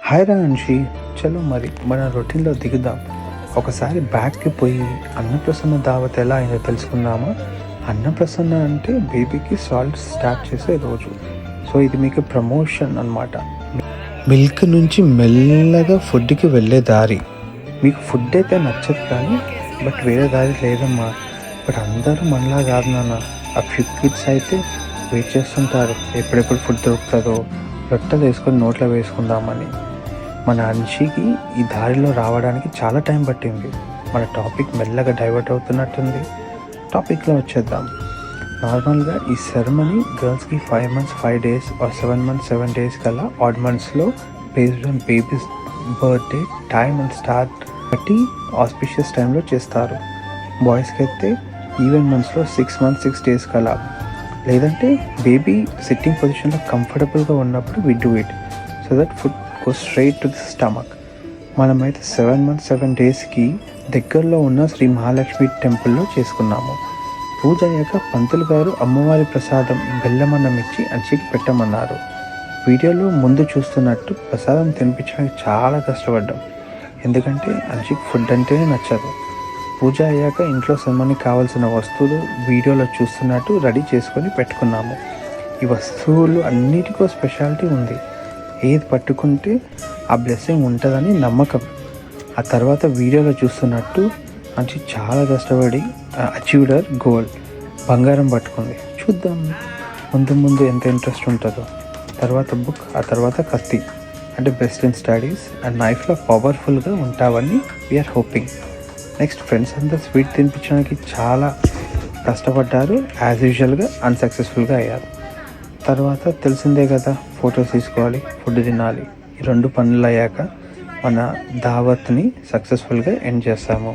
Hi రాన్షి, చలో మరి మన రొటీన్లో దిగుదాం. ఒకసారి బ్యాక్కి పోయి అన్నప్రసన్న దావత్ ఎలా అయిందో తెలుసుకుందామా. అన్నప్రసన్న అంటే బేబీకి సాల్ట్ స్టార్ట్ చేసే రోజు. సో ఇది మీకు ప్రమోషన్ అన్నమాట. మిల్క్ నుంచి మెల్లగా ఫుడ్కి వెళ్ళే దారి. మీకు ఫుడ్ అయితే నచ్చదు కానీ బట్ వేరే దారి లేదమ్మా. బట్ అందరూ మనలా కాదు నాన్న. ఆ ఫ్యూ కిడ్స్ అయితే వెయిట్ చేస్తుంటారు, ఎప్పుడెప్పుడు ఫుడ్ దొరుకుతుందో, రొట్టెలు వేసుకొని నోట్లో వేసుకుందామని. మన అన్షికి ఈ దారిలో రావడానికి చాలా టైం పట్టింది. మన టాపిక్ మెల్లగా డైవర్ట్ అవుతున్నట్టుంది. టాపిక్లో వచ్చేద్దాం. నార్మల్గా ఈ సెరమనీ గర్ల్స్కి 5 months 5 days or 7 months 7 days కల్లా ఆడ్ మంత్స్లో based on babies birthday time and start బట్టి ఆస్పిషియస్ టైంలో చేస్తారు. బాయ్స్కి అయితే ఈవెన్ మంత్స్లో 6 months 6 days కల్లా, లేదంటే బేబీ సిట్టింగ్ పొజిషన్లో కంఫర్టబుల్గా ఉన్నప్పుడు we do it so that food go straight to the stomach. మనమైతే 7 months 7 daysకి దగ్గరలో ఉన్న శ్రీ మహాలక్ష్మి టెంపుల్లో చేసుకున్నాము. పూజ అయ్యాక పంతులు గారు అమ్మవారి ప్రసాదం బెల్లమన్నం ఇచ్చి అంచికి పెట్టమన్నారు. వీడియోలో ముందు చూస్తున్నట్టు ప్రసాదం తినిపించడానికి చాలా కష్టపడ్డాం, ఎందుకంటే అంచికి ఫుడ్ అంటేనే నచ్చదు. పూజ అయ్యాక ఇంట్లో సెరమనీకి కావాల్సిన వస్తువులు వీడియోలో చూస్తున్నట్టు రెడీ చేసుకొని పెట్టుకున్నాము. ఈ వస్తువులు అన్నిటికో స్పెషాలిటీ ఉంది. ఏది పట్టుకుంటే ఆ బ్లెస్సింగ్ ఉంటుందని నమ్మకం. ఆ తర్వాత వీడియోలో చూస్తున్నట్టు మంచి చాలా కష్టపడి అచీవ్డర్ గోల్ బంగారం పట్టుకుంది. చూద్దాం ముందు ముందు ఎంత ఇంట్రెస్ట్ ఉంటుందో. తర్వాత బుక్, ఆ తర్వాత కత్తి అంటే బెస్ట్ ఇన్ స్టడీస్ అండ్ నైఫ్లో పవర్ఫుల్గా ఉంటావని వీఆర్ హోపింగ్. నెక్స్ట్ ఫ్రెండ్స్ అందరూ స్వీట్ తినిపించడానికి చాలా కష్టపడ్డారు. యాజ్ యూజువల్గా అన్సక్సెస్ఫుల్గా అయ్యారు. తర్వాత తెలిసిందే కదా, ఫొటోస్ తీసుకోవాలి, ఫుడ్ తినాలి. ఈ 2 పనులు అయ్యాక మన దావత్ని సక్సెస్ఫుల్గా ఎండ్ చేస్తాము.